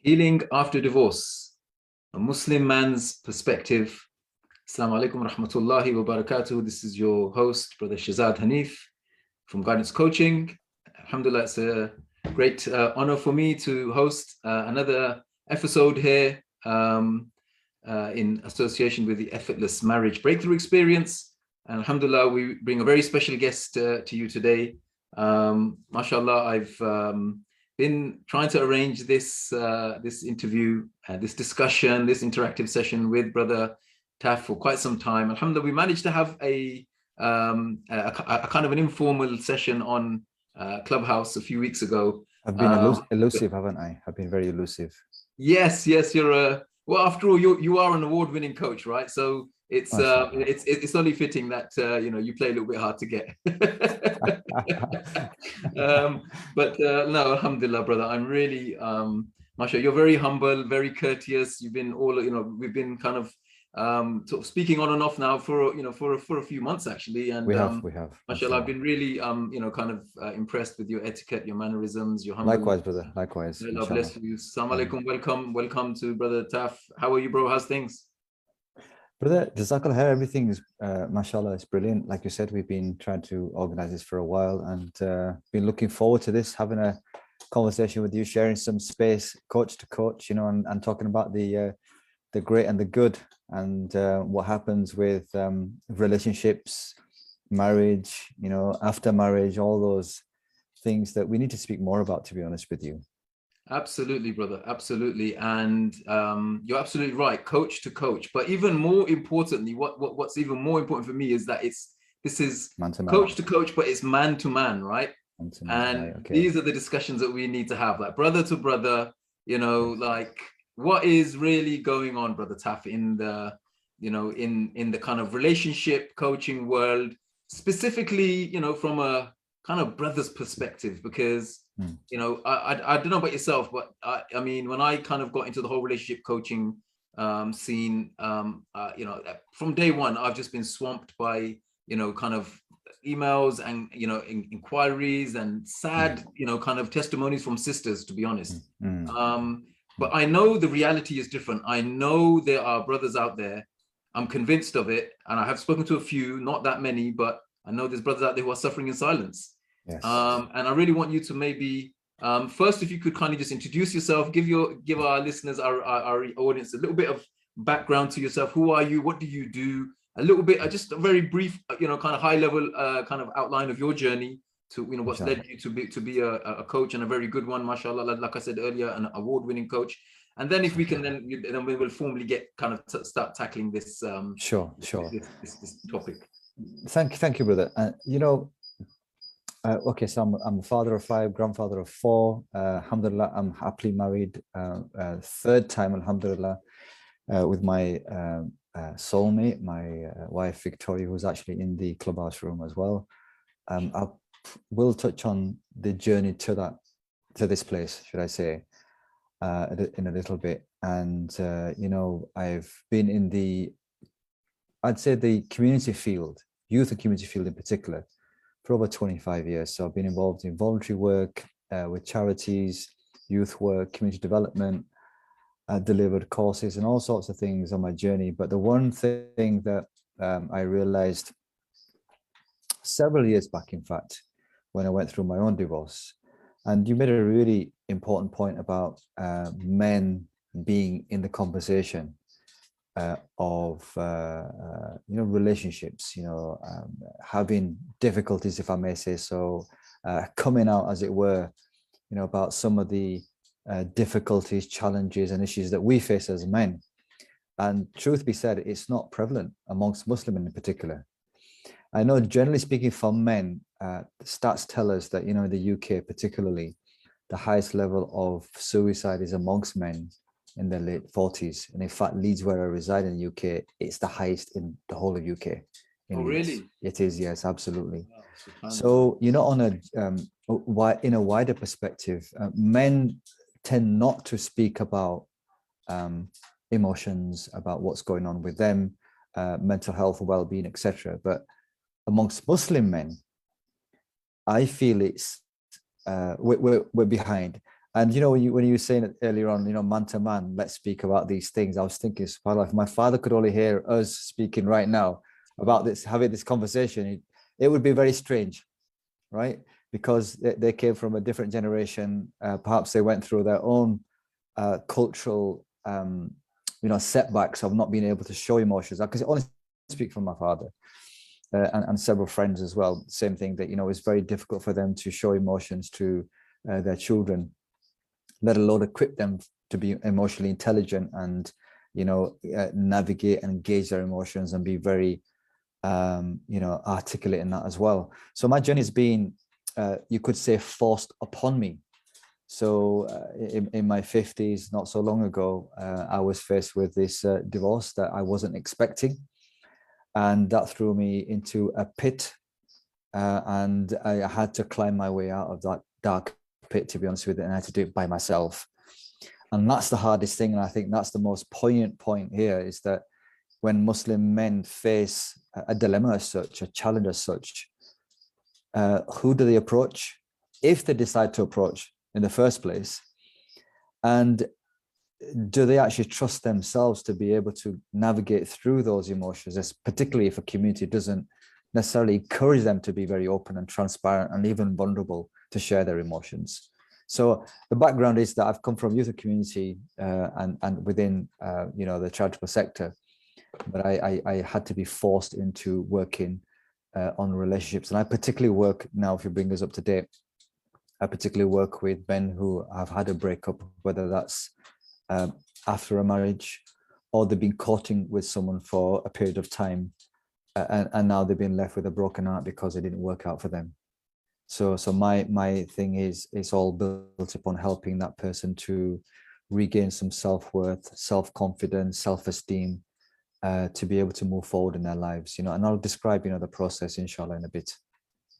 Healing after divorce, a Muslim man's perspective. Assalamu alaikum rahmatullahi wa barakatuh. This is your host, Brother Shazad Hanif from Guidance Coaching. Alhamdulillah, it's a great honor for me to host another episode here in association with the Effortless Marriage Breakthrough Experience. And alhamdulillah, we bring a very special guest to you today. MashaAllah, I've been trying to arrange this interview, this discussion, this interactive session with Brother Taf for quite some time. Alhamdulillah, we managed to have a kind of an informal session on Clubhouse a few weeks ago. I've been elusive, haven't I? I've been very elusive. Yes, you're well, after all, you are an award-winning coach, right? So it's only fitting that you play a little bit hard to get. But no, alhamdulillah, brother, I'm really mashallah, you're very humble, very courteous. You've been we've been kind of sort of speaking on and off now for a few months actually, and we have mashallah, I've been really kind of impressed with your etiquette, your mannerisms, your humble. Likewise, brother, likewise. Allah bless you. Assalamu alaikum, welcome to Brother Taf. How are you, bro? How's things? Brother, Jazakallah khair, everything is mashallah, it's brilliant. Like you said, we've been trying to organize this for a while and been looking forward to this, having a conversation with you, sharing some space coach to coach, and talking about the great and the good, and what happens with relationships, marriage, after marriage, all those things that we need to speak more about, to be honest with you. Absolutely, brother, absolutely. And you're absolutely right, coach to coach. But even more importantly, what's even more important for me is that this is man to man. Coach to coach, but it's man to man, right? Man to man, and okay. These are the discussions that we need to have, like brother to brother, like what is really going on, Brother Taf, in the in the kind of relationship coaching world, specifically, from a kind of brother's perspective, because I don't know about yourself, but I mean, when I kind of got into the whole relationship coaching scene, from day one, I've just been swamped by kind of emails and inquiries and sad kind of testimonies from sisters, to be honest. But I know the reality is different. I know there are brothers out there. I'm convinced of it, and I have spoken to a few, not that many, but I know there's brothers out there who are suffering in silence. Yes. And I really want you to maybe first, if you could kindly just introduce yourself, give our listeners, our audience, a little bit of background to yourself. Who are you? What do you do? A little bit, just a very brief, kind of high level, kind of outline of your journey to what's led you to be a coach, and a very good one, mashallah. Like I said earlier, an award-winning coach. And then if we can, then we will formally get kind of start tackling this. Sure. This topic. Thank you, brother. Okay, so I'm a father of 5, grandfather of 4. Alhamdulillah, I'm happily married, third time, alhamdulillah, with my soulmate, my wife Victoria, who's actually in the Clubhouse room as well. I will touch on the journey to this place, should I say, in a little bit. And I've been in I'd say the community field, youth and community field in particular, for over 25 years. So I've been involved in voluntary work with charities, youth work, community development, delivered courses and all sorts of things on my journey. But the one thing that I realized several years back, in fact, when I went through my own divorce, and you made a really important point about men being in the conversation of relationships, having difficulties, if I may say so, coming out, as it were, about some of the difficulties, challenges and issues that we face as men. And truth be said, it's not prevalent amongst Muslims in particular. I know, generally speaking, for men, stats tell us that, in the UK particularly, the highest level of suicide is amongst men in their late 40s. And in fact, Leeds, where I reside in the UK, it's the highest in the whole of UK. Oh, really? It is, yes, absolutely. Wow, so, on in a wider perspective, men tend not to speak about emotions, about what's going on with them, mental health, well-being, etc. But amongst Muslim men, I feel it's we're behind. And when you were saying it earlier on, man to man, let's speak about these things. I was thinking, subhanAllah, if my father could only hear us speaking right now about this, having this conversation, it would be very strange, right? Because they came from a different generation. Perhaps they went through their own cultural, setbacks of not being able to show emotions. I can only speak from my father and several friends as well. Same thing, that it's very difficult for them to show emotions to their children, let alone equip them to be emotionally intelligent and navigate and engage their emotions and be very articulate in that as well. So my journey has been, you could say, forced upon me. So in my 50s, not so long ago, I was faced with this divorce that I wasn't expecting, and that threw me into a pit, and I had to climb my way out of that dark pit, to be honest with you, and I had to do it by myself. And that's the hardest thing, and I think that's the most poignant point here, is that when Muslim men face a dilemma as such, a challenge as such, who do they approach, if they decide to approach in the first place? And do they actually trust themselves to be able to navigate through those emotions, particularly if a community doesn't necessarily encourage them to be very open and transparent and even vulnerable to share their emotions? So the background is that I've come from youth community and within the charitable sector, but I had to be forced into working on relationships. And I particularly work now, if you bring us up to date, I particularly work with men who have had a breakup, whether that's after a marriage, or they've been courting with someone for a period of time, and now they've been left with a broken heart because it didn't work out for them. So my thing is, it's all built upon helping that person to regain some self-worth, self-confidence, self-esteem, to be able to move forward in their lives, and I'll describe, the process, inshallah, in a bit.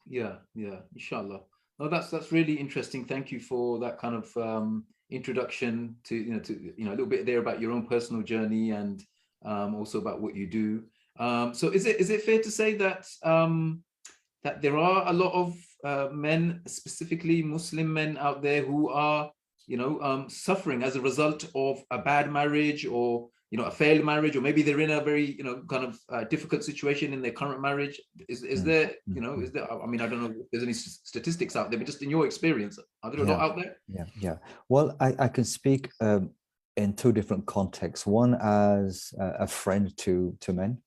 Yeah, inshallah. No, that's really interesting. Thank you for that kind of introduction to a little bit there about your own personal journey, and also about what you do. So is it fair to say that that there are a lot of men, specifically Muslim men out there, who are suffering as a result of a bad marriage, or a failed marriage, or maybe they're in a very kind of difficult situation in their current marriage? Is there is there, I mean, I don't know if there's any statistics out there, but just in your experience, are there a lot out there? Yeah. Well, I can speak in two different contexts. One as a friend to men,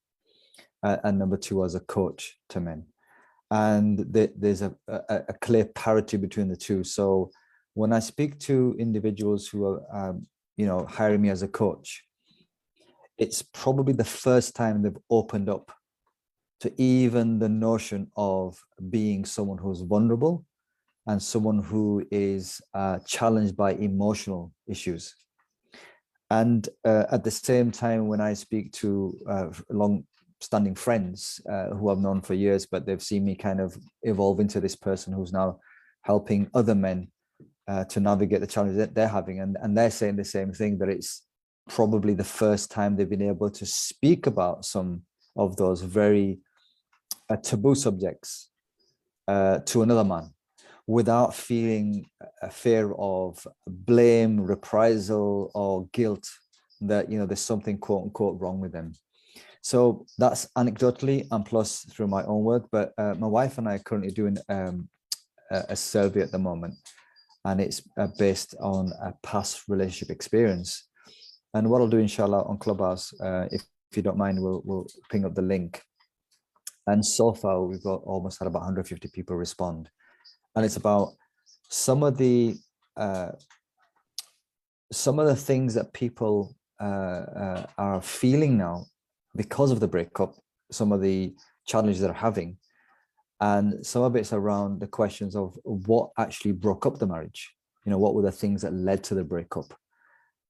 and number two as a coach to men. And there's a clear parity between the two. So when I speak to individuals who are hiring me as a coach, it's probably the first time they've opened up to even the notion of being someone who's vulnerable and someone who is challenged by emotional issues. And at the same time, when I speak to long-standing friends who I've known for years, but they've seen me kind of evolve into this person who's now helping other men to navigate the challenges that they're having, and they're saying the same thing, that it's probably the first time they've been able to speak about some of those very taboo subjects to another man without feeling a fear of blame, reprisal, or guilt that there's something quote unquote wrong with them. So that's anecdotally, and plus through my own work. But my wife and I are currently doing a survey at the moment, and it's based on a past relationship experience. And what I'll do, inshallah, on Clubhouse, if you don't mind, we'll ping up the link. And so far, we've got almost had about 150 people respond. And it's about some of the things that people are feeling now because of the breakup, some of the challenges they're having. And some of it's around the questions of what actually broke up the marriage. What were the things that led to the breakup?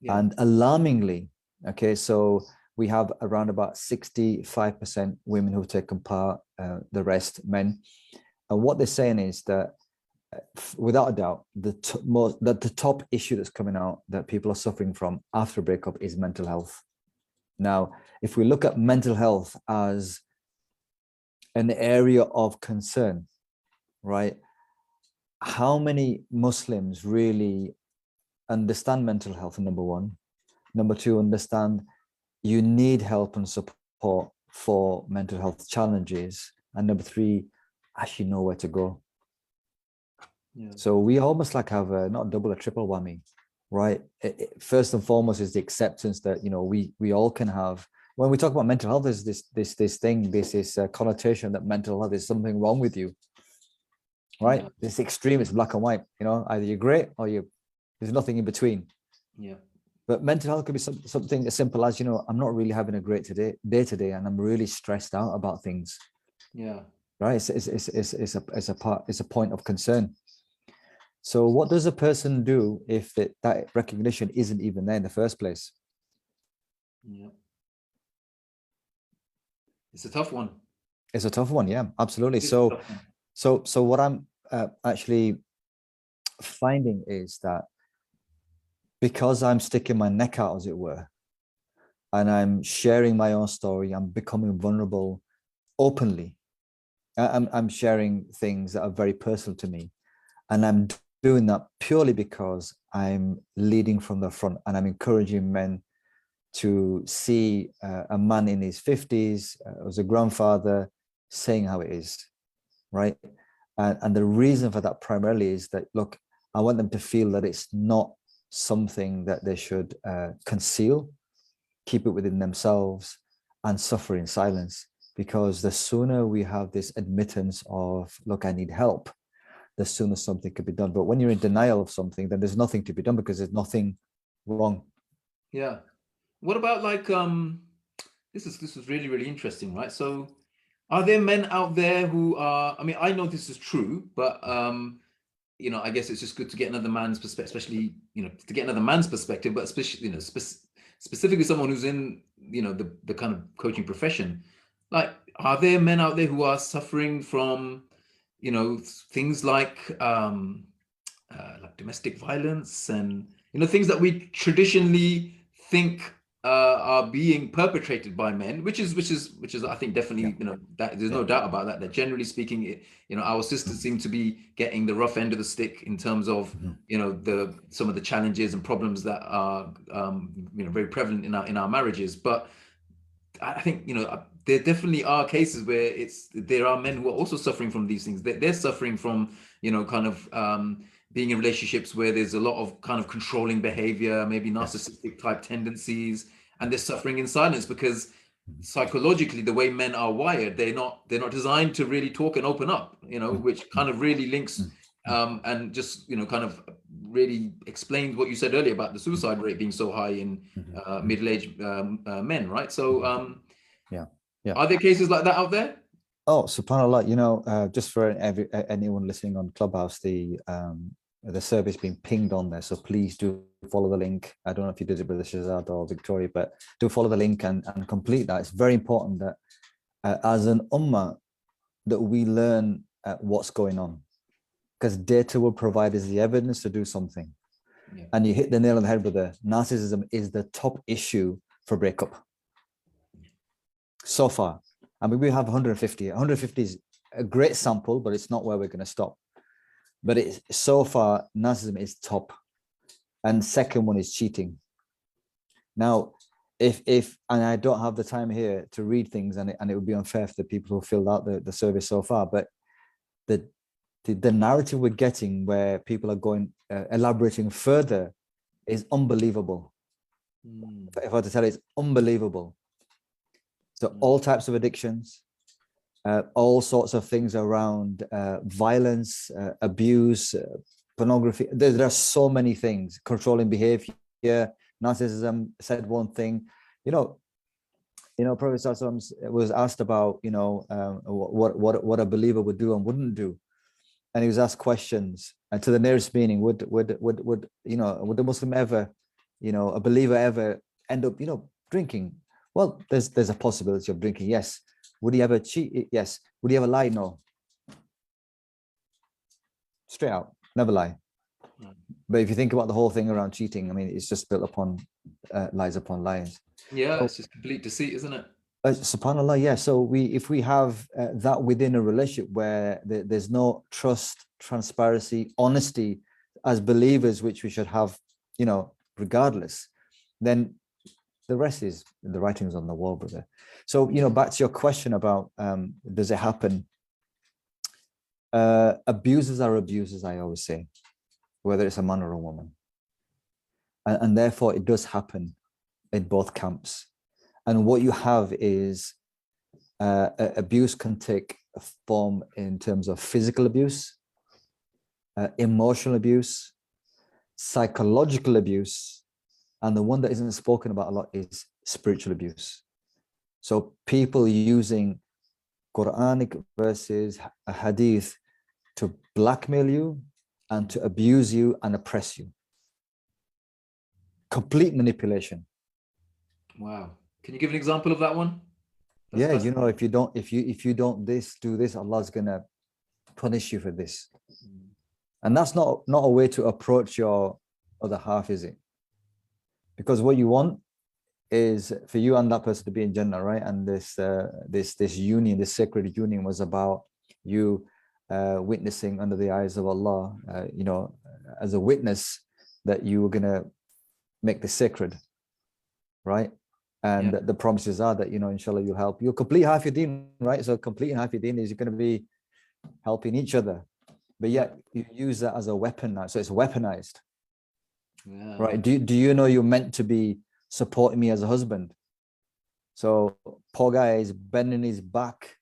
Yeah. And alarmingly, okay, so we have around about 65% women who've taken part, the rest men. And what they're saying is that, without a doubt, the top issue that's coming out that people are suffering from after a breakup is mental health. Now, if we look at mental health as an area of concern, right? How many Muslims really understand mental health, number one. Number two, understand you need help and support for mental health challenges. And number three, actually know where to go. Yeah. So we almost like have a, not double, a triple whammy, right? First and foremost is the acceptance that, you know, we all can have. When we talk about mental health, there's this connotation that mental health is something wrong with you, right? Yeah. This extreme, it's black and white, you know, either you're great or there's nothing in between. Yeah. But mental health could be something as simple as, you know, I'm not really having a great day today, and I'm really stressed out about things. Yeah. Right. It's a point of concern. So what does a person do if that recognition isn't even there in the first place? Yeah. It's a tough one. It's a tough one. Yeah, absolutely. So what I'm actually finding is that because I'm sticking my neck out, as it were, and I'm sharing my own story, I'm becoming vulnerable openly. I'm sharing things that are very personal to me, and I'm doing that purely because I'm leading from the front, and I'm encouraging men to see a man in his 50s as a grandfather saying how it is, right? And the reason for that primarily is that, look, I want them to feel that it's not something that they should conceal, keep it within themselves, and suffer in silence. Because the sooner we have this admittance of, look, I need help, the sooner something could be done. But when you're in denial of something, then there's nothing to be done because there's nothing wrong. Yeah. What about like this is really, really interesting, right? So are there men out there who are, I mean, I know this is true, but you know, I guess it's just good to get another man's perspective, especially, you know, to get another man's perspective, but especially, you know, specifically someone who's in, you know, the kind of coaching profession. Like, are there men out there who are suffering from, you know, things like domestic violence and, you know, things that we traditionally think are being perpetrated by men, which is I think definitely, you know, that there's no doubt about that. That generally speaking, you know, our sisters seem to be getting the rough end of the stick in terms of, you know, some of the challenges and problems that are you know, very prevalent in our marriages. But I think, you know, there definitely are cases where there are men who are also suffering from these things. They're suffering from, you know, kind of being in relationships where there's a lot of kind of controlling behavior, maybe narcissistic type tendencies, and they're suffering in silence because psychologically, the way men are wired, they're not designed to really talk and open up, you know, which kind of really links and just, you know, kind of really explains what you said earlier about the suicide rate being so high in middle-aged men, right? So yeah. Are there cases like that out there? Oh, subhanAllah, you know, just for anyone listening on Clubhouse, the survey's been pinged on there. So please do follow the link. I don't know if you did it with Shazad or Victoria, but do follow the link and complete that. It's very important that as an ummah, that we learn what's going on, because data will provide us the evidence to do something. Yeah. And you hit the nail on the head with the narcissism is the top issue for breakup. So far. I mean, we have 150. 150 is a great sample, but it's not where we're going to stop. But it's so far, narcissism is top. And second one is cheating. Now, if and I don't have the time here to read things, and it would be unfair for the people who filled out the survey so far, but the narrative we're getting where people are going, elaborating further is unbelievable. If I had to tell you, it's unbelievable. So all types of addictions, all sorts of things around violence, abuse, pornography. There are so many things. Controlling behavior, narcissism. Said one thing, you know, Prophet Sallallahu was asked about, you know, what a believer would do and wouldn't do, and he was asked questions, and to the nearest meaning, would the Muslim ever, you know, a believer ever end up, you know, drinking? Well, there's a possibility of drinking, yes. Would he ever cheat? Yes. Would he ever lie? No. Straight out, never lie. But if you think about the whole thing around cheating, I mean, it's just built upon lies upon lies. Yeah, so, it's just complete deceit, isn't it? SubhanAllah, yeah. So if we have that within a relationship where there's no trust, transparency, honesty as believers, which we should have regardless, then the rest is the writings on the wall, brother. So, back to your question about does it happen? Abusers are abusers, I always say, whether it's a man or a woman. And therefore, it does happen in both camps. And what you have is abuse can take a form in terms of physical abuse, emotional abuse, psychological abuse, and the one that isn't spoken about a lot is spiritual abuse. So people using Quranic verses, a hadith, to blackmail you and to abuse you and oppress you. Complete manipulation. Wow. Can you give an example of that one? If you don't do this, Allah's gonna punish you for this. And that's not a way to approach your other half, is it? Because what you want is for you and that person to be in Jannah, right? And this union, this sacred union, was about you witnessing under the eyes of Allah, as a witness that you were gonna make this sacred, right? And the promises are that, inshallah, you'll complete half your deen, right? So completing half your deen is you're going to be helping each other, but yet you use that as a weapon now. So it's weaponized, right? Do you know you're meant to be supporting me as a husband? So poor guy is bending his back,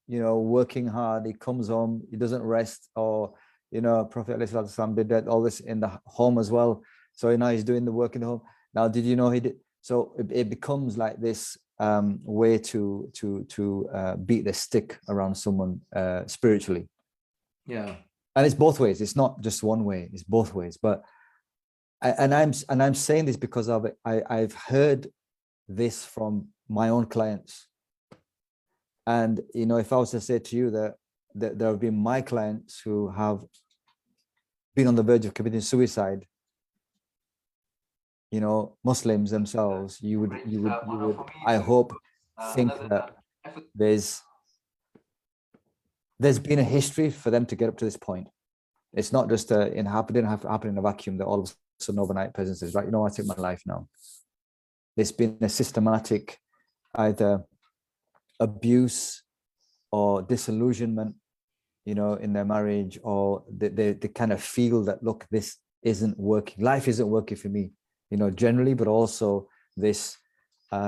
working hard. He comes home, he doesn't rest, or, Prophet ﷺ did that, all this in the home as well. So now he's doing the work in the home. Now, did you know he did? So it becomes like this way to beat the stick around someone spiritually. Yeah. And it's both ways. It's not just one way. It's both ways. But I'm saying this because I've heard this from my own clients. And if I was to say to you that there have been my clients who have been on the verge of committing suicide, Muslims themselves, you would, I hope, think that there's been a history for them to get up to this point. It's not just it didn't happen in a vacuum that all of a sudden overnight person says, right, I take my life now. There's been a systematic either abuse or disillusionment, in their marriage, or they kind of feel that, look, this isn't working. Life isn't working for me. Generally, but also this, like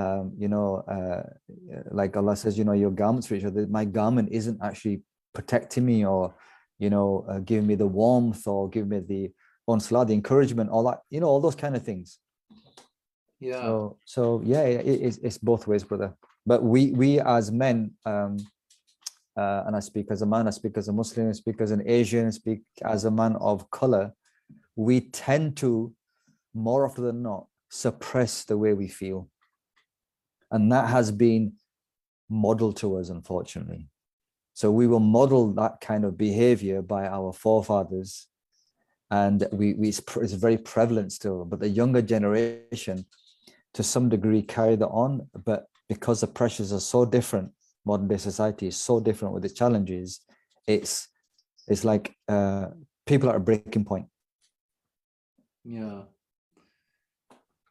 Allah says, your garments for each other. My garment isn't actually protecting me, or, giving me the warmth, or giving me the the encouragement, all that, all those kind of things. Yeah. So yeah, it's both ways, brother. But we as men, and I speak as a man, I speak as a Muslim, I speak as an Asian, I speak as a man of color, we tend to, more often than not, suppress the way we feel. And that has been modeled to us, unfortunately. So we will model that kind of behavior by our forefathers. And it's very prevalent still, but the younger generation, to some degree, carry that on. But because the pressures are so different, modern day society is so different with its challenges, it's like people are at a breaking point.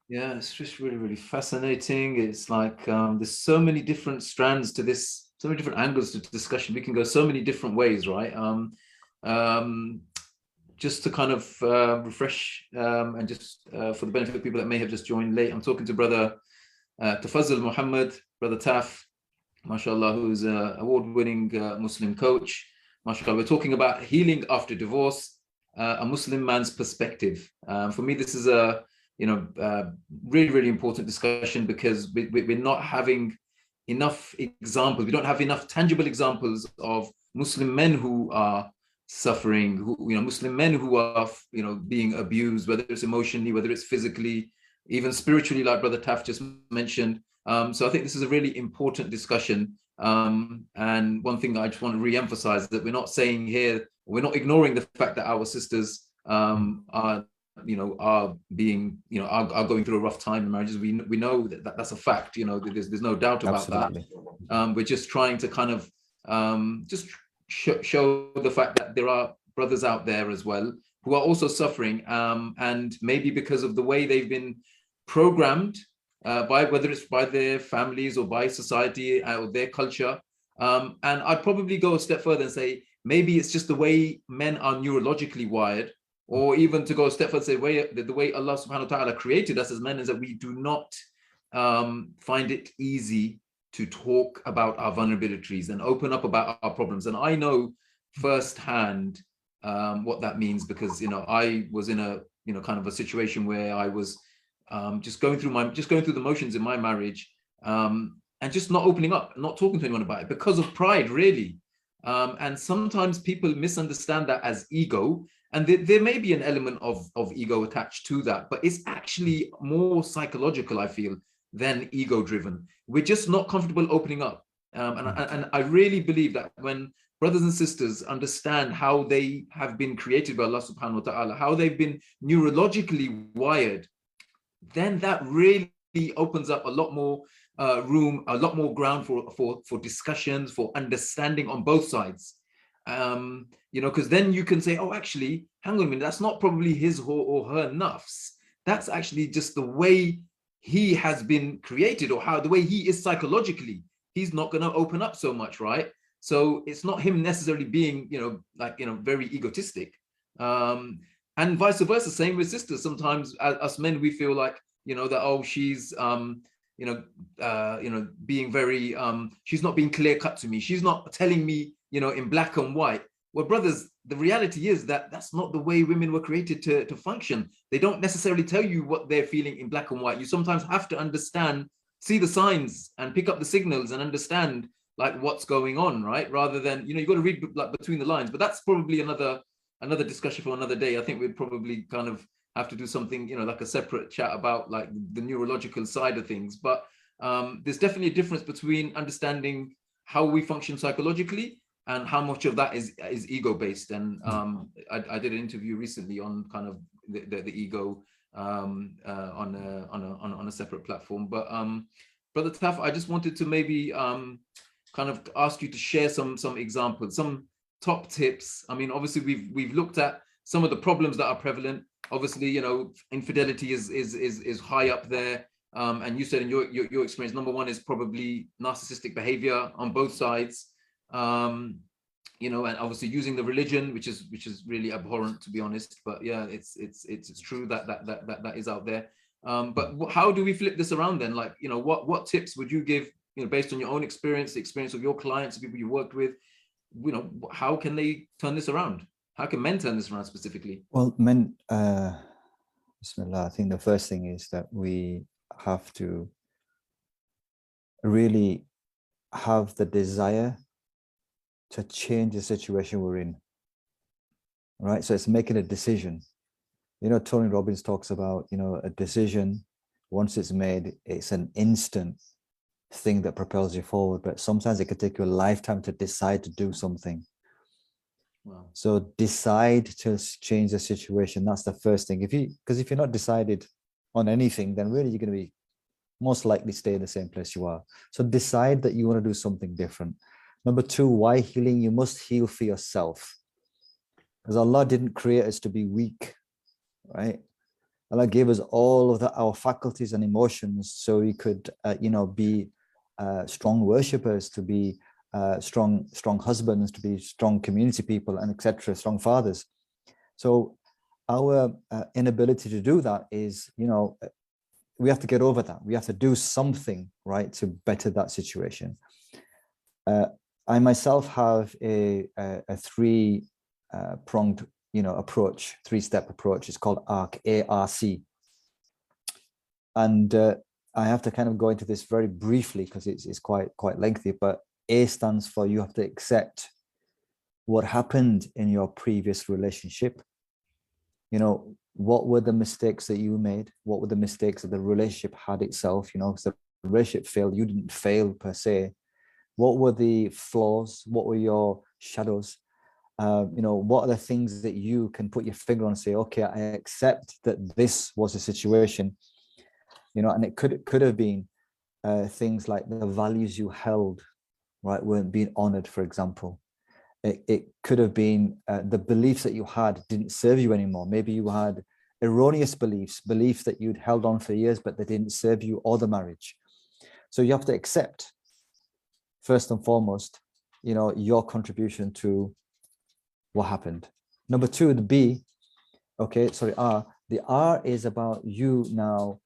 Yeah, it's just really, really fascinating. It's like there's so many different strands to this, so many different angles to discussion. We can go so many different ways, right? Just to kind of refresh and just for the benefit of people that may have just joined late, I'm talking to brother Taf Mohammed, brother Taf, mashallah, who's an award-winning Muslim coach. Mashallah, we're talking about healing after divorce, a Muslim man's perspective. For me, this is a really, really important discussion, because we're not having enough examples. We don't have enough tangible examples of Muslim men who are suffering, Muslim men who are, being abused, whether it's emotionally, whether it's physically, even spiritually, like Brother Taf just mentioned. So I think this is a really important discussion. And one thing that I just want to re-emphasize, that we're not saying here, we're not ignoring the fact that our sisters are being, are going through a rough time in marriages. We know that's a fact. There's no doubt about Absolutely. That. We're just trying to kind of just show the fact that there are brothers out there as well who are also suffering, and maybe because of the way they've been programmed by, whether it's by their families or by society or their culture. And I'd probably go a step further and say maybe it's just the way men are neurologically wired, or even to go a step further, say the way Allah subhanahu wa ta'ala created us as men is that we do not find it easy to talk about our vulnerabilities and open up about our problems. And I know firsthand what that means, because I was in a kind of a situation where I was just going through the motions in my marriage, and just not opening up, not talking to anyone about it because of pride, really. And sometimes people misunderstand that as ego, and there may be an element of ego attached to that, but it's actually more psychological, I feel, than ego driven. We're just not comfortable opening up. And I really believe that when brothers and sisters understand how they have been created by Allah subhanahu wa ta'ala, how they've been neurologically wired, then that really opens up a lot more room, a lot more ground for discussions, for understanding on both sides. Because then you can say, oh, actually, hang on a minute, that's not probably his or her nafs. That's actually just the way he has been created, or how the way he is psychologically. He's not going to open up so much, right? So it's not him necessarily being, very egotistic. And vice versa, same with sisters. Sometimes as us men, we feel like, that, oh, she's, being very, she's not being clear cut to me. She's not telling me, in black and white. Well, brothers, the reality is that that's not the way women were created to function. They don't necessarily tell you what they're feeling in black and white. You sometimes have to understand, see the signs and pick up the signals and understand like what's going on, right? Rather than, you've got to read like between the lines. But that's probably another discussion for another day. I think we'd probably kind of have to do something, like a separate chat about like the neurological side of things. But there's definitely a difference between understanding how we function psychologically and how much of that is ego based. And I did an interview recently on kind of the ego on a separate platform. But Brother Taf, I just wanted to maybe kind of ask you to share some examples, some top tips. I mean, obviously we've looked at some of the problems that are prevalent. Obviously, infidelity is high up there. And you said in your experience, number one is probably narcissistic behavior on both sides. And obviously using the religion, which is really abhorrent, to be honest. But yeah, it's true that is out there. But how do we flip this around then? Like, what tips would you give, based on your own experience, the experience of your clients, the people you worked with? How can they turn this around? How can men turn this around specifically? Well, men, Bismillah, I think the first thing is that we have to really have the desire to change the situation we're in, right? So it's making a decision. Tony Robbins talks about, a decision, once it's made, it's an instant thing that propels you forward, but sometimes it could take you a lifetime to decide to do something. Wow. So decide to change the situation. That's the first thing. Because if you're not decided on anything, then really you're going to be most likely stay in the same place you are. So decide that you want to do something different. Number two, why healing? You must heal for yourself. Because Allah didn't create us to be weak, right? Allah gave us all of our faculties and emotions so we could, be strong worshippers, to be strong husbands, to be strong community people, and etc., strong fathers. So our inability to do that is, we have to get over that. We have to do something, right, to better that situation. I myself have a three-pronged, approach, three-step approach. It's called ARC, A-R-C. And I have to kind of go into this very briefly because it's quite lengthy, but A stands for you have to accept what happened in your previous relationship. What were the mistakes that you made? What were the mistakes that the relationship had itself? Because the relationship failed, you didn't fail per se. What were the flaws? What were your shadows? What are the things that you can put your finger on and say, okay, I accept that this was a situation, and it could have been things like the values you held, right, weren't being honored, for example. It could have been the beliefs that you had didn't serve you anymore. Maybe you had erroneous beliefs that you'd held on for years, but they didn't serve you or the marriage. So you have to accept, first and foremost, your contribution to what happened. Number two, the B, R. The R is about you now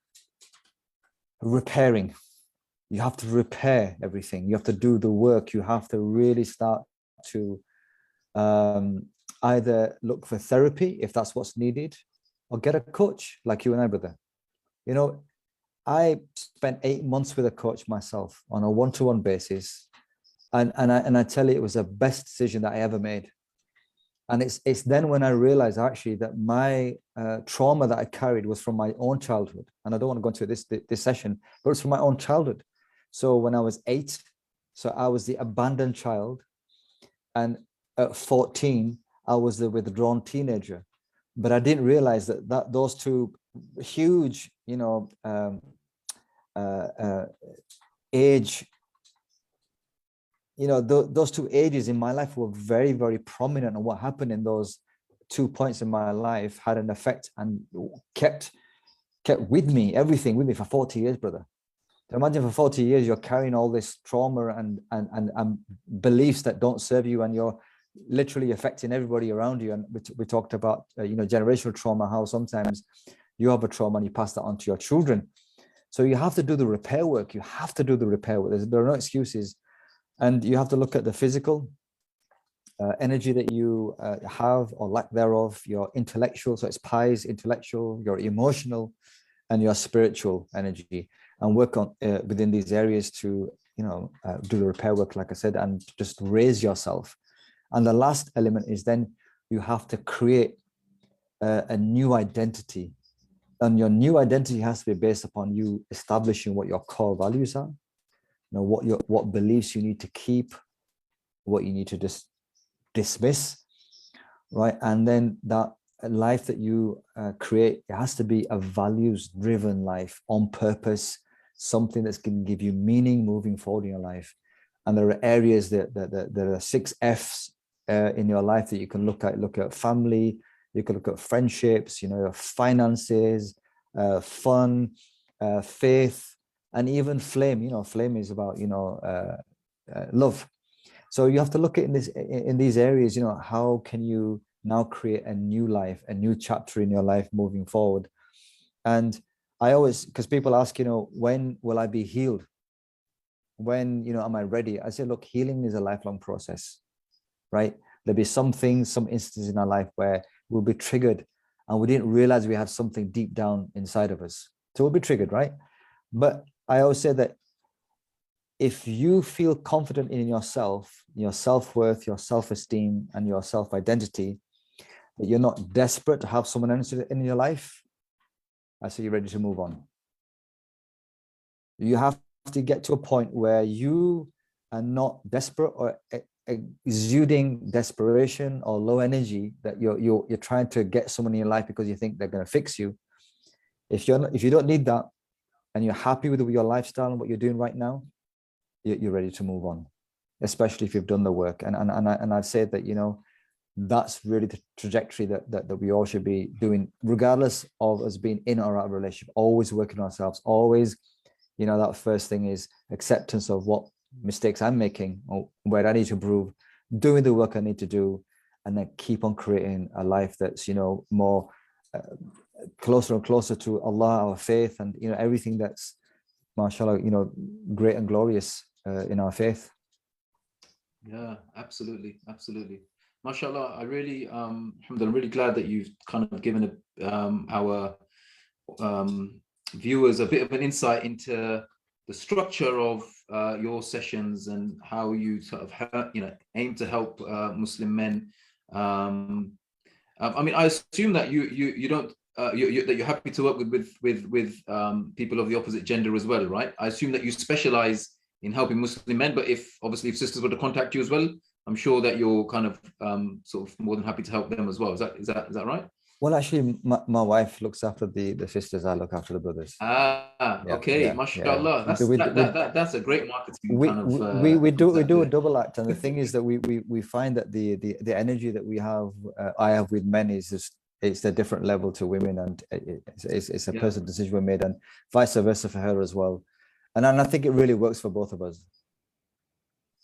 repairing. You have to repair everything. You have to do the work. You have to really start to either look for therapy if that's what's needed, or get a coach like you and I, brother. I spent 8 months with a coach myself on a one-to-one basis, and I tell you, it was the best decision that I ever made. And it's then when I realized actually that my trauma that I carried was from my own childhood, and I don't want to go into this session, but it's from my own childhood. So when I was 8, so I was the abandoned child, and at 14 I was the withdrawn teenager. But I didn't realize that those two huge, age, those two ages in my life were very, very prominent, and what happened in those 2 points in my life had an effect and kept with me, everything with me for 40 years, brother. So imagine for 40 years you're carrying all this trauma and beliefs that don't serve you, and you're literally affecting everybody around you. And we talked about generational trauma, how sometimes you have a trauma and you pass that on to your children. So you have to do the repair work. You have to do the repair work. There are no excuses. And you have to look at the physical energy that you have or lack thereof, your intellectual, so it's pies, intellectual, your emotional, and your spiritual energy, and work on within these areas to do the repair work, like I said, and just raise yourself. And the last element is then you have to create a new identity, and your new identity has to be based upon you establishing what your core values are, what beliefs you need to keep, what you need to just dismiss, right? And then that life that you create, it has to be a values-driven life, on purpose, something that's going to give you meaning moving forward in your life. And there are areas that there are 6 F's in your life that you can look at. Look at family, you can look at friendships, finances, fun, faith, and even flame. Flame is about love. So you have to look at in these areas, how can you now create a new life, a new chapter in your life moving forward. And I always, because people ask, when will I be healed? When, am I ready? I say, look, healing is a lifelong process, right? There'll be some things, some instances in our life where we'll be triggered and we didn't realize we have something deep down inside of us. So we'll be triggered, right? But I always say that if you feel confident in yourself, your self-worth, your self-esteem, and your self-identity, that you're not desperate to have someone else in your life, I say you're ready to move on. You have to get to a point where you are not desperate or exuding desperation or low energy, that you're trying to get someone in your life because you think they're going to fix you. If you don't need that, and you're happy with your lifestyle and what you're doing right now, you're ready to move on, especially if you've done the work. And I'd say that that's really the trajectory that we all should be doing, regardless of us being in or out of a relationship. Always working on ourselves. Always, that first thing is acceptance of what mistakes I'm making or where I need to improve, doing the work I need to do, and then keep on creating a life that's more closer and closer to Allah, our faith, and everything that's, mashallah, great and glorious in our faith. Yeah, absolutely, mashallah. I really I'm really glad that you've kind of given our viewers a bit of an insight into the structure of your sessions and how you sort of aim to help Muslim men. I mean, I assume that you don't that you're happy to work with people of the opposite gender as well, right? I assume that you specialize in helping Muslim men, but if sisters were to contact you as well, I'm sure that you're kind of sort of more than happy to help them as well. Is that right? Well, actually, my wife looks after the sisters. I look after the brothers. Yeah, Okay, yeah, yeah. mashallah. We do, That's a great marketing kind of we concept do a there. double act, and the thing is that we find that the energy that we have, I have with men is just it's a different level to women, and it's a Yeah. personal decision we made, and vice versa for her as well, and I think it really works for both of us.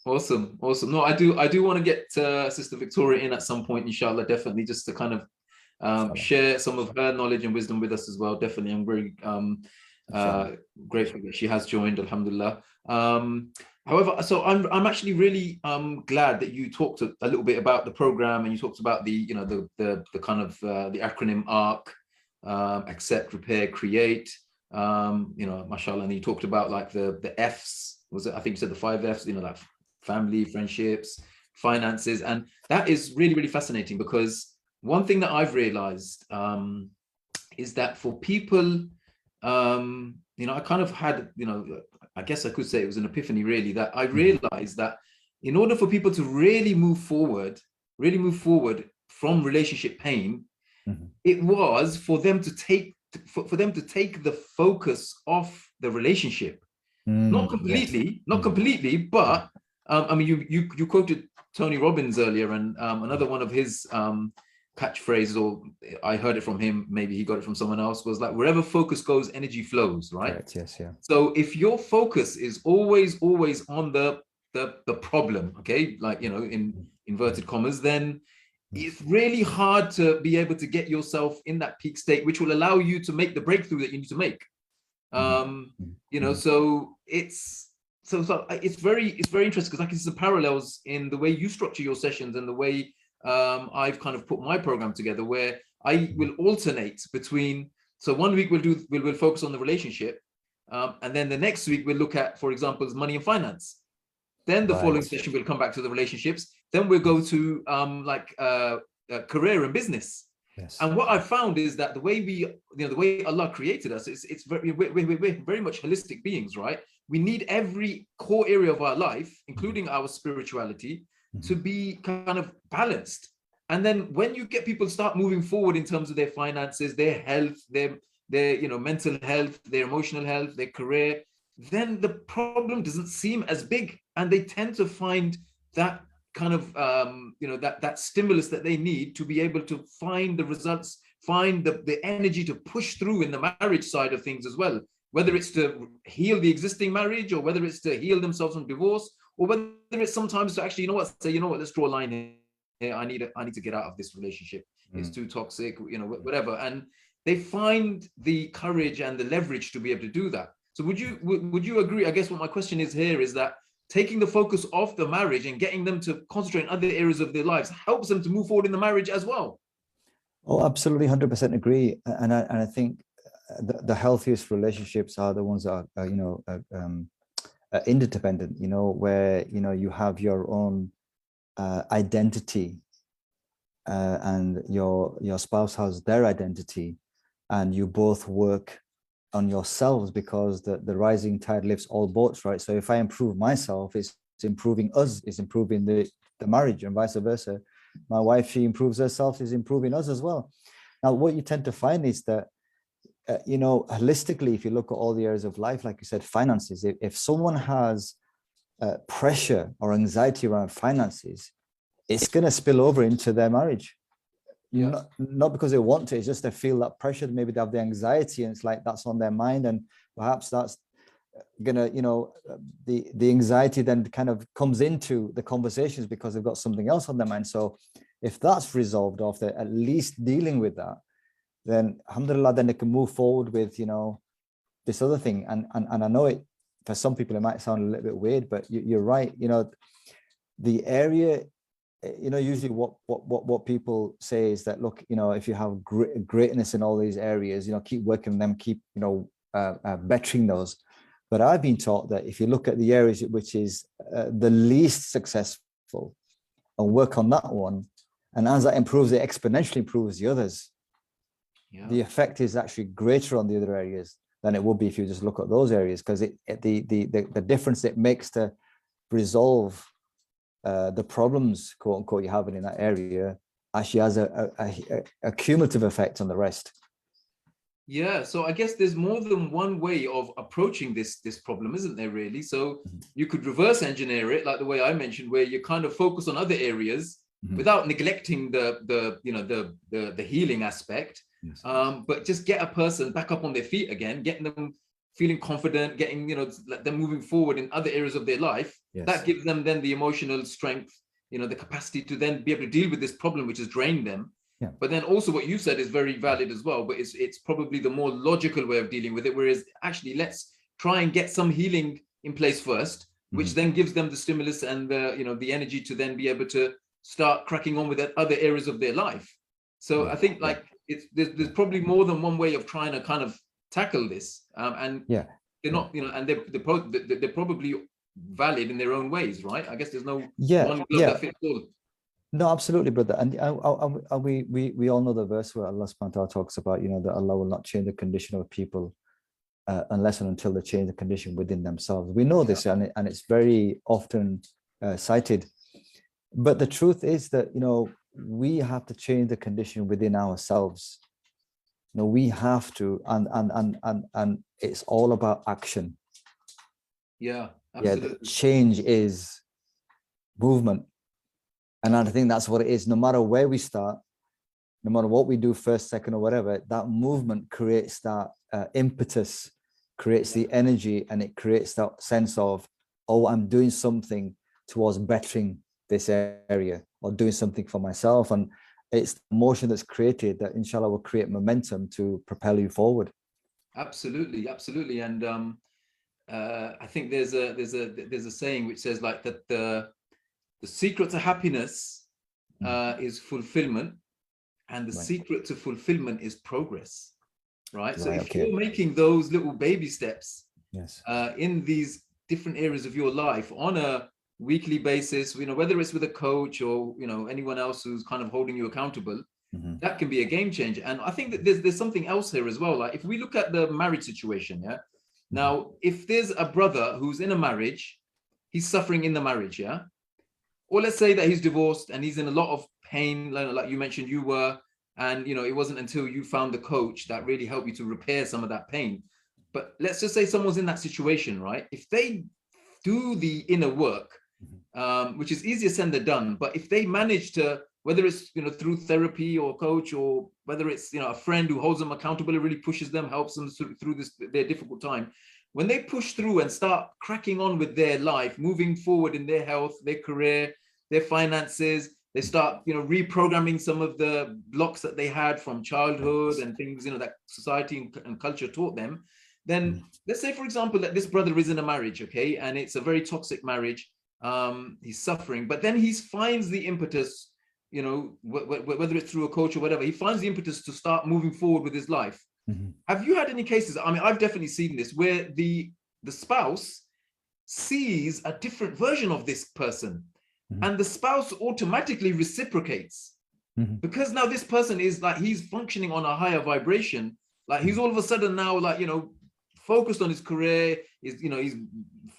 Awesome, awesome. No, I do want to get Sister Victoria in at some point, inshallah, definitely, just to kind of share some of her knowledge and wisdom with us as well. Definitely, I'm very grateful that she has joined, alhamdulillah. However, so I'm actually really glad that you talked a little bit about the program, and you talked about the the kind of the acronym ARC, accept, repair, create. Mashallah, and you talked about like the F's. Was it? I think you said the 5 F's. Like family, friendships, finances, and that is really, really fascinating, because one thing that I've realized is that for people, I kind of had, I guess I could say it was an epiphany, really, that I realized that in order for people to really move forward from relationship pain, it was for them to take the focus off the relationship. Not completely, but I mean, you quoted Tony Robbins earlier, and another one of his catchphrases, or I heard it from him, maybe he got it from someone else, was like, wherever focus goes, energy flows, right? Correct, yes, yeah. So if your focus is always on the problem, okay, like, in inverted commas, then it's really hard to be able to get yourself in that peak state, which will allow you to make the breakthrough that you need to make. So it's very interesting, because I can see the parallels in the way you structure your sessions and the way I've kind of put my program together, where I will alternate between. So one week we'll focus on the relationship, and then the next week we'll look at, for example, money and finance. Then the following session we'll come back to the relationships. Then we'll go to career and business. Yes. And what I've found is that the way the way Allah created us, we're very much holistic beings, right? We need every core area of our life, including our spirituality, to be kind of balanced. And then when you get people start moving forward in terms of their finances, their health, their mental health, their emotional health, their career, then the problem doesn't seem as big, and they tend to find that kind of that stimulus that they need to be able to find the results, find the energy to push through in the marriage side of things as well, whether it's to heal the existing marriage, or whether it's to heal themselves from divorce, or whether it's sometimes to actually, let's draw a line here. I need to get out of this relationship. It's too toxic, whatever. And they find the courage and the leverage to be able to do that. So would you agree? I guess what my question is here is that taking the focus off the marriage and getting them to concentrate on other areas of their lives helps them to move forward in the marriage as well. Oh, absolutely, 100% agree. And I think the healthiest relationships are the ones that are interdependent, where you have your own identity, and your spouse has their identity, and you both work on yourselves, because the rising tide lifts all boats, right? So if I improve myself, it's improving us, it's improving the marriage, and vice versa. My wife, she improves herself, is improving us as well. Now, what you tend to find is that, holistically, if you look at all the areas of life, like you said, finances, if someone has pressure or anxiety around finances, it's going to spill over into their marriage. Yeah. Not because they want to, it's just they feel that pressure, maybe they have the anxiety, and it's like that's on their mind, and perhaps that's gonna, the anxiety then kind of comes into the conversations because they've got something else on their mind. So if that's resolved, or if they're at least dealing with that, then alhamdulillah, then they can move forward with this other thing. And I know it, for some people it might sound a little bit weird, but you're right. The area, usually what people say is that, look, if you have greatness in all these areas, keep working on them, keep bettering those. But I've been taught that if you look at the areas which is the least successful, and work on that one, and as that improves, it exponentially improves the others. Yeah. The effect is actually greater on the other areas than it would be if you just look at those areas, because the difference it makes to resolve the problems, quote unquote, you're having in that area actually has a cumulative effect on the rest. Yeah, so I guess there's more than one way of approaching this problem, isn't there, really? So you could reverse engineer it, like the way I mentioned, where you kind of focus on other areas without neglecting the healing aspect. Yes. But just get a person back up on their feet again, getting them feeling confident, getting them moving forward in other areas of their life. Yes. That gives them then the emotional strength, the capacity to then be able to deal with this problem which has drained them. Yeah. But then also what you said is very valid as well, but it's probably the more logical way of dealing with it. Whereas actually, let's try and get some healing in place first, which then gives them the stimulus and the energy to then be able to start cracking on with other areas of their life. So I think there's probably more than one way of trying to kind of tackle this, and they're not, and they're probably valid in their own ways, right? I guess there's no one glove that fits all. No, absolutely, brother. And we all know the verse where Allah subhanahu wa ta'ala talks about, that Allah will not change the condition of people unless and until they change the condition within themselves. We know this, and it's very often cited. But the truth is that, we have to change the condition within ourselves. We have to, and it's all about action. Yeah, absolutely. The change is movement. And I think that's what it is. No matter where we start, no matter what we do first, second, or whatever, that movement creates that impetus, creates the energy, and it creates that sense of, oh, I'm doing something towards bettering this area or doing something for myself. And it's the motion that's created that, inshallah, will create momentum to propel you forward. Absolutely, absolutely. And I think there's a saying which says like that the secret to happiness is fulfillment, and the secret to fulfillment is progress, right? So if you're making those little baby steps in these different areas of your life on a weekly basis, whether it's with a coach or anyone else who's kind of holding you accountable, that can be a game changer. And I think that there's something else here as well. Like if we look at the marriage situation, now if there's a brother who's in a marriage, he's suffering in the marriage, or let's say that he's divorced and he's in a lot of pain, like you mentioned you were, and it wasn't until you found the coach that really helped you to repair some of that pain. But let's just say someone's in that situation, right? If they do the inner work, which is easier said than done, but if they manage to, whether it's through therapy or coach, or whether it's a friend who holds them accountable and really pushes them, helps them through their difficult time, when they push through and start cracking on with their life, moving forward in their health, their career, their finances, they start, reprogramming some of the blocks that they had from childhood and things, that society and culture taught them. Then let's say, for example, that this brother is in a marriage, okay, and it's a very toxic marriage. He's suffering, but then he finds the impetus, whether it's through a coach or whatever, he finds the impetus to start moving forward with his life. Have you had any cases? I mean, I've definitely seen this where the spouse sees a different version of this person, and the spouse automatically reciprocates because now this person is like, he's functioning on a higher vibration. Like he's all of a sudden now like, focused on his career, he's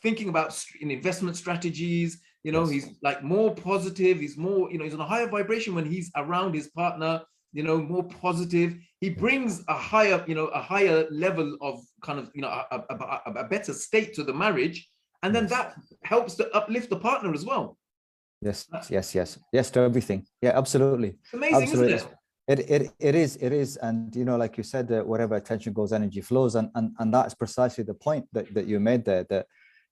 thinking about investment strategies, he's like more positive, he's more, he's on a higher vibration when he's around his partner, more positive. He brings a higher level of kind of, a better state to the marriage. And then that helps to uplift the partner as well. Yes to everything. Yeah, absolutely. It's amazing, absolutely. Isn't it? It is. And, like you said, wherever attention goes, energy flows. And that's precisely the point that you made there, that,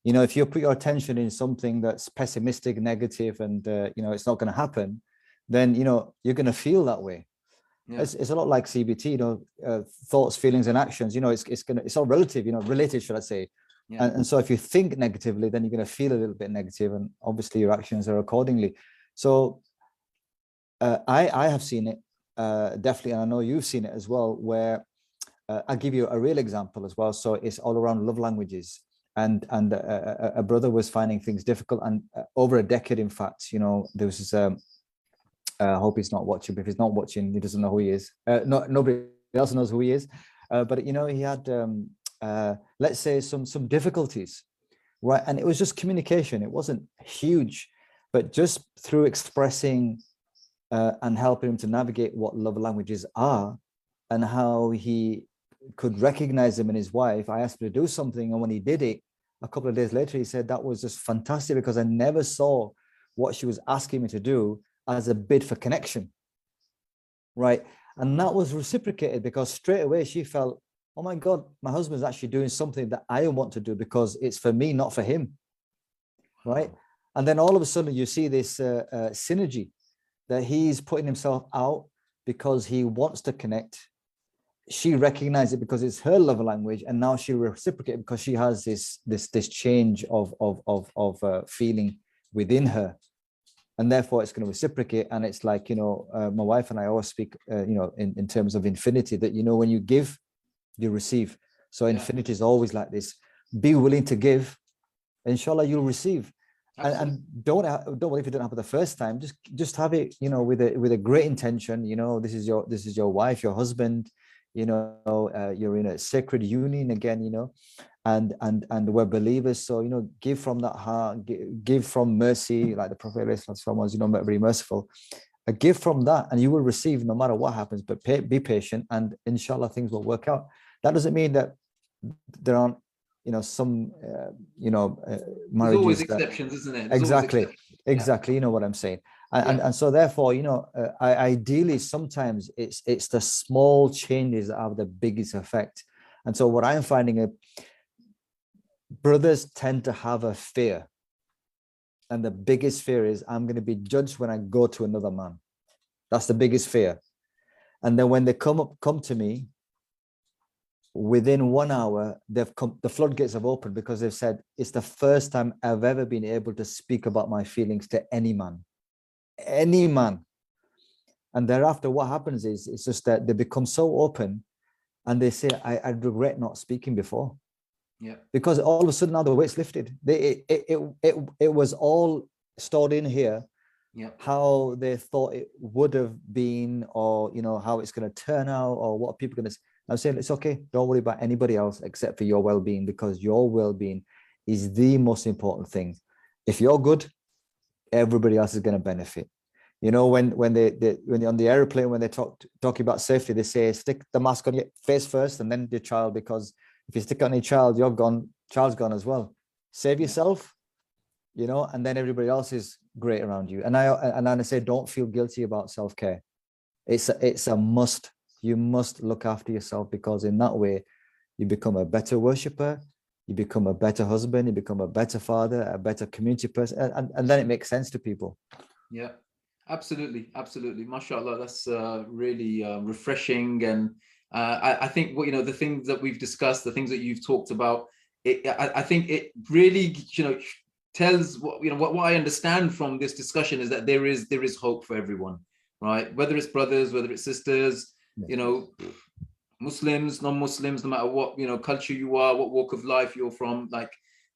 if you put your attention in something that's pessimistic, negative, and, it's not going to happen, then, you're going to feel that way. Yeah. It's a lot like CBT, thoughts, feelings, and actions, it's all relative, related, should I say. Yeah. And so if you think negatively, then you're going to feel a little bit negative, and obviously your actions are accordingly. So I have seen it definitely, and I know you've seen it as well, where I'll give you a real example as well. So it's all around love languages, and a brother was finding things difficult, and over a decade, in fact, there was this, I hope he's not watching, but if he's not watching, he doesn't know who he is. Nobody else knows who he is, but he had let's say some difficulties, right? And it was just communication. It wasn't huge, but just through expressing and helping him to navigate what love languages are and how he could recognize them in his wife. I asked him to do something, and when he did it, a couple of days later, he said, that was just fantastic because I never saw what she was asking me to do as a bid for connection, right? And that was reciprocated because straight away she felt, oh my God, my husband's actually doing something that I want to do because it's for me, not for him, right? And then all of a sudden you see this synergy that he's putting himself out because he wants to connect. She recognized it because it's her love language, and now she reciprocates because she has this change of feeling within her, and therefore it's going to reciprocate. And it's like, you know, my wife and I always speak, you know, in terms of infinity, that, you know, when you give, you receive. So infinity is always like this. Be willing to give, inshallah, you'll receive. And don't worry if you don't have it the first time. Just have it, you know, with a great intention. You know, this is your wife, your husband. You know, you're in a sacred union again. You know, and we're believers. So, you know, give from that heart. Give from mercy, like the Prophet was, you know, very merciful. A gift from that, and you will receive no matter what happens. But be patient, and inshallah things will work out. That doesn't mean that there aren't, you know, some marriages. There's always exceptions, isn't it? There's exactly. You know what I'm saying. And so therefore, you know, ideally sometimes it's the small changes that have the biggest effect. And so what I'm finding, brothers tend to have a fear, and the biggest fear is, I'm going to be judged when I go to another man. That's the biggest fear. And then when they come to me, within 1 hour, the floodgates have opened, because they've said, it's the first time I've ever been able to speak about my feelings to any man. And thereafter, what happens is, it's just that they become so open, and they say, I regret not speaking before. Yeah. Because all of a sudden now the weight's lifted. It was all stored in here. Yeah. How they thought it would have been, or, you know, how it's going to turn out, or what people are going to. I'm saying, it's okay. Don't worry about anybody else except for your well-being, because your well-being is the most important thing. If you're good, everybody else is going to benefit. You know, when they're on the airplane, when they talking about safety, they say, stick the mask on your face first, and then your child, because if you stick it on your child, you're gone. Child's gone as well. Save yourself, you know, and then everybody else is great around you. And I say, don't feel guilty about self-care. It's a must. You must look after yourself, because in that way, you become a better worshiper, you become a better husband, you become a better father, a better community person, and then it makes sense to people. Yeah, absolutely. MashaAllah, that's really refreshing. And I think what, you know, the things that we've discussed, the things that you've talked about, I think it really, you know, tells what, you know, what I understand from this discussion is that there is hope for everyone, right? Whether it's brothers, whether it's sisters, you know, Muslims, non-Muslims, no matter what, you know, culture you are, what walk of life you're from, like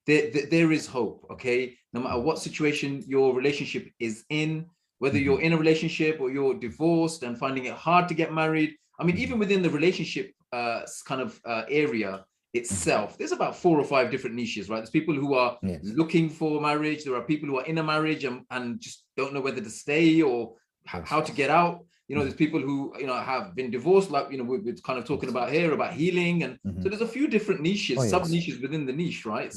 there is hope. Okay, no matter what situation your relationship is in, whether you're in a relationship or you're divorced and finding it hard to get married. I mean, even within the relationship area itself, there's about 4 or 5 different niches, right? There's people who are looking for marriage. There are people who are in a marriage and just don't know whether to stay or how to get out. You know, there's people who, you know, have been divorced, like, you know, we're kind of talking about here about healing. And so there's a few different niches, sub-niches within the niche, right?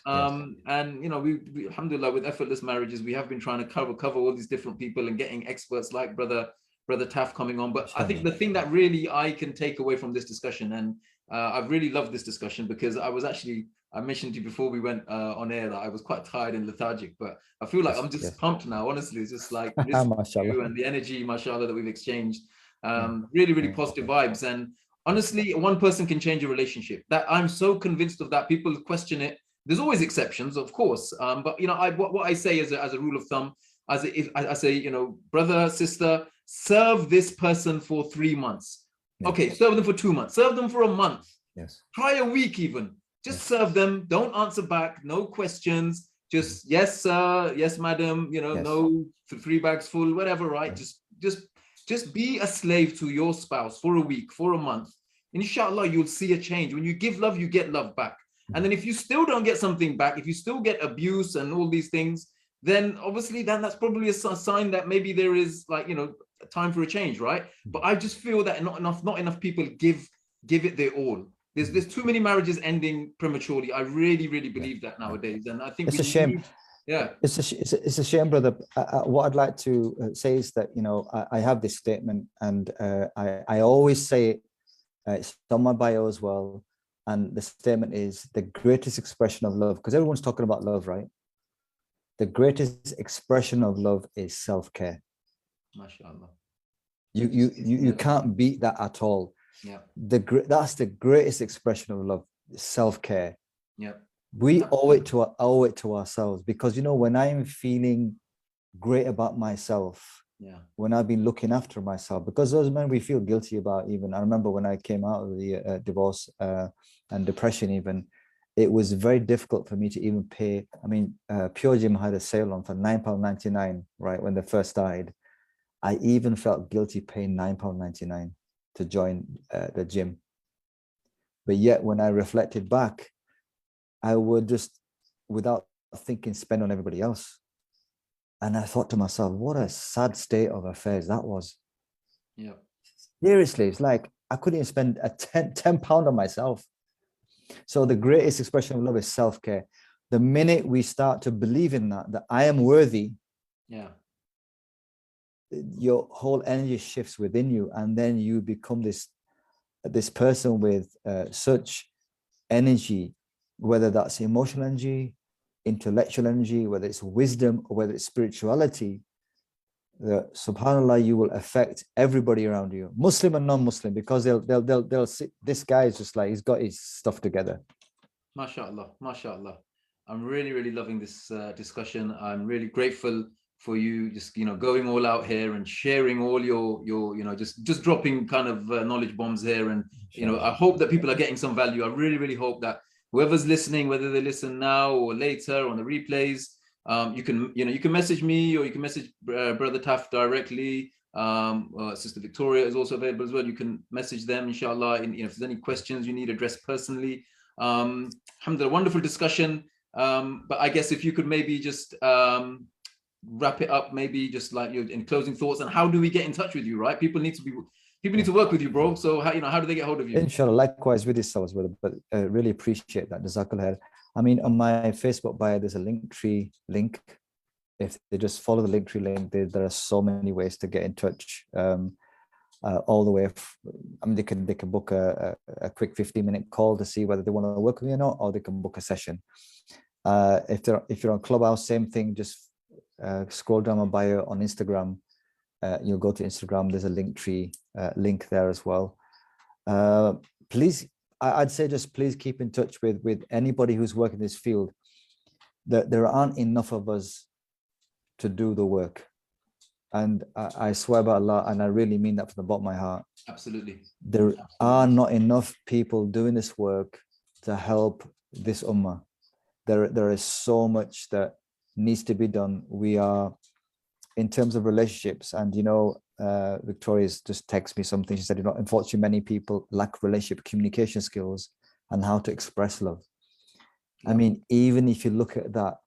And, you know, we alhamdulillah, with effortless marriages, we have been trying to cover all these different people and getting experts like brother Taf coming on. But I think the thing that really I can take away from this discussion, and I've really loved this discussion, because I mentioned to you before we went on air that I was quite tired and lethargic, but I feel like I'm just pumped now. Honestly, it's just like you and the energy, mashallah, that we've exchanged. Really positive vibes. And honestly, one person can change a relationship. That I'm so convinced of that. People question it. There's always exceptions, of course. But you know, what I say as a rule of thumb, if I say, you know, brother, sister, serve this person for 3 months. Okay, serve them for 2 months. Serve them for a month. Try a week even. Just serve them. Don't answer back. No questions. Just yes, sir. Yes, madam. You know, no 3 bags full, whatever. Right? Just be a slave to your spouse for a week, for a month. Inshallah, you'll see a change. When you give love, you get love back. And then if you still don't get something back, if you still get abuse and all these things, then obviously that's probably a sign that maybe there is, like, you know, time for a change, right? But I just feel that not enough people give it their all. There's too many marriages ending prematurely. I really believe that nowadays, and I think it's a shame. Yeah, it's a shame, brother. What I'd like to say is that, you know, I have this statement, and I always say it. It's on my bio as well, and the statement is the greatest expression of love, because everyone's talking about love, right? The greatest expression of love is self-care. mashallah. You can't beat that at all. Yeah, that's the greatest expression of love, self-care. Yeah, we owe it to ourselves, because, you know, when I'm feeling great about myself, when I've been looking after myself, because those men we feel guilty about. Even I remember when I came out of the divorce and depression, even it was very difficult for me to even pay. I mean, Pure Gym had a sale on for £9.99, right, when they first started. I even felt guilty paying £9.99 to join the gym. But yet when I reflected back, I would just, without thinking, spend on everybody else. And I thought to myself, what a sad state of affairs that was. Yeah. Seriously, it's like I couldn't even spend a 10 pound on myself. So the greatest expression of love is self-care. The minute we start to believe in that I am worthy, your whole energy shifts within you, and then you become this person with such energy, whether that's emotional energy, intellectual energy, whether it's wisdom, or whether it's spirituality, that subhanallah, you will affect everybody around you, Muslim and non-Muslim, because they'll see this guy is just like, he's got his stuff together. Mashallah. I'm really loving this discussion. I'm really grateful for you just, you know, going all out here and sharing all your you know, just dropping kind of knowledge bombs here. And, you know, I hope that people are getting some value. I really hope that whoever's listening, whether they listen now or later on the replays, you can message me, or you can message Brother Taf directly. Sister Victoria is also available as well. You can message them, inshallah, and, you know, if there's any questions you need addressed personally. Alhamdulillah, wonderful discussion. But I guess if you could maybe just wrap it up, maybe just like your in closing thoughts, and how do we get in touch with you, right? People need to work with you, bro. So how do they get hold of you? Inshallah, likewise with yourselves, brother. But really appreciate that. Jazakallah. I mean, on my Facebook bio, there's a Linktree link. If they just follow the Linktree link, there are so many ways to get in touch. All the way, I mean, they can book a quick 15-minute call to see whether they want to work with me or not, or they can book a session. If you're on Clubhouse, same thing. Just scroll down my bio on Instagram. You'll go to Instagram. There's a Linktree link there as well. Please, I'd say just please keep in touch with anybody who's working in this field. There aren't enough of us to do the work. And I swear by Allah, and I really mean that from the bottom of my heart. Absolutely. There are not enough people doing this work to help this ummah. There is so much that needs to be done. We are, in terms of relationships, and, you know, Victoria's just texted me something. She said, you know, unfortunately, many people lack relationship communication skills and how to express love. I mean, even if you look at that,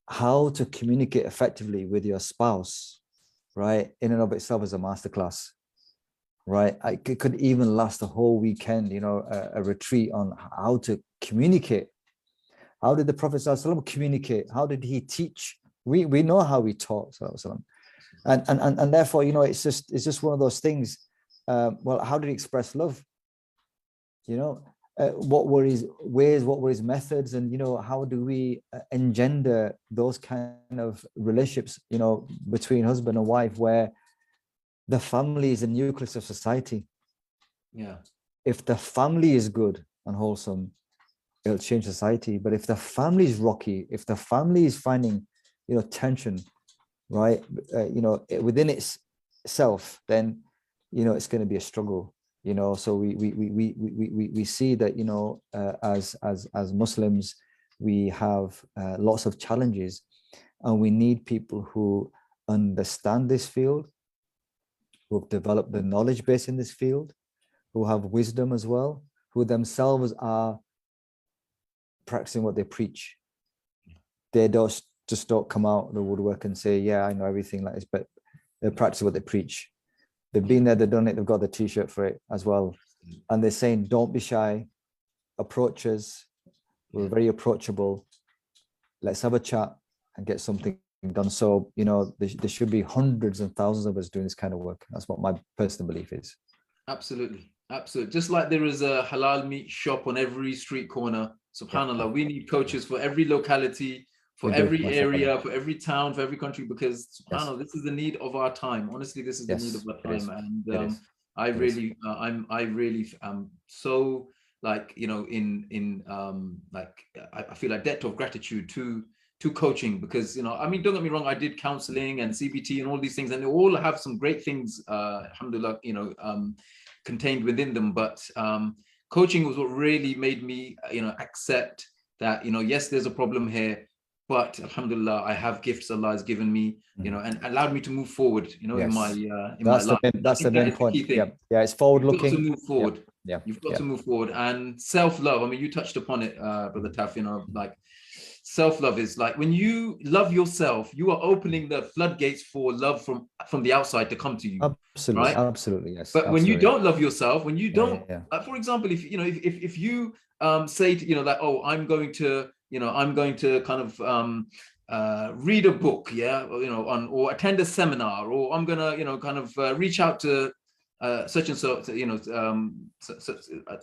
how to communicate effectively with your spouse, right, in and of itself is a masterclass, right? It could even last a whole weekend, you know, a retreat on how to communicate. How did the Prophet ﷺ communicate? How did he teach? We know how he taught, and therefore, you know, it's just one of those things. Well, how did he express love? You know, what were his ways? What were his methods? And, you know, how do we engender those kind of relationships, you know, between husband and wife, where the family is the nucleus of society? Yeah. If the family is good and wholesome, it'll change society. But if the family is rocky, if the family is finding, you know, tension, right, you know, within itself, then, you know, it's going to be a struggle. You know, so we see that, you know, as Muslims, we have lots of challenges, and we need people who understand this field, who have developed the knowledge base in this field, who have wisdom as well, who themselves are practicing what they preach. They don't just don't come out of the woodwork and say, yeah, I know everything like this, but they practice what they preach. They've been there, they've done it, they've got the t-shirt for it as well. And they're saying, don't be shy, approach us. We're very approachable. Let's have a chat and get something done. So, you know, there should be hundreds and thousands of us doing this kind of work. That's what my personal belief is. Absolutely. Absolutely. Just like there is a halal meat shop on every street corner, subhanAllah, we need coaches for every locality, for every area, for every town, for every country, because subhanAllah, this is the need of our time. Honestly, this is the need of our time. And I really am so, like, you know, I feel a debt of gratitude to coaching, because, you know, I mean, don't get me wrong, I did counseling and CBT and all these things, and they all have some great things, alhamdulillah, you know, contained within them. But coaching was what really made me, you know, accept that, you know, yes, there's a problem here, but alhamdulillah, I have gifts Allah has given me, you know, and allowed me to move forward, you know, in my life. That's the main point. Yeah, it's forward looking. You've got to move forward. You've got to move forward. And self-love, I mean, you touched upon it, Brother Taf, you know, like, self-love is like, when you love yourself, you are opening the floodgates for love from the outside to come to you. Absolutely, right? Absolutely, yes. But when you don't love yourself, when you don't, for example, if you know, if you say to, you know, that, oh, I'm going to kind of read a book, you know, or attend a seminar, or I'm gonna, you know, kind of reach out to such and so, you know,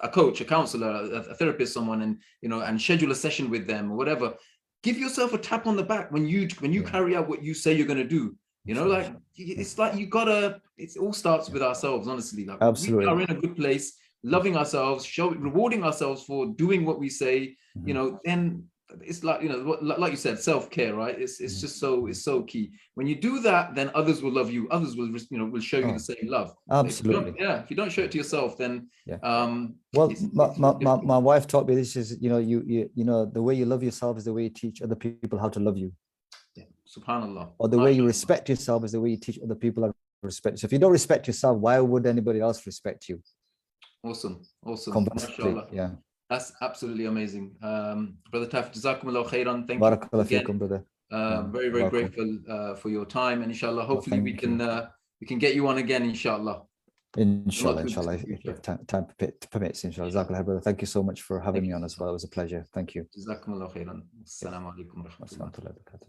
a coach, a counselor, a therapist, someone, and, you know, and schedule a session with them or whatever. Give yourself a tap on the back when you carry out what you say you're going to do. You know, like, it's like you gotta. It all starts with ourselves, honestly. Like, absolutely, we are in a good place, loving ourselves, rewarding ourselves for doing what we say. You know, then it's like, you know, like you said, self-care, right? It's just so key. When you do that, then others will love you. Others will, you know, will show you the same love. Absolutely. If you don't show it to yourself, then well, my wife taught me this is, you know, you know, the way you love yourself is the way you teach other people how to love you. Subhanallah. Or the way you respect yourself is the way you teach other people how to respect. So if you don't respect yourself, why would anybody else respect you? Awesome. Conversely, yeah. That's absolutely amazing. Brother Taf, Jazakumullah khairan. Thank you again. Brother. Very grateful for your time, and inshallah, hopefully we can get you on again, inshallah. Inshallah, if time permits, inshallah. Jazakallah, brother. Thank you so much for having me on as well. It was a pleasure. Thank you. Jazakumullah khairan. Assalamu alaikum wa rahmatullahi wa barakatuh.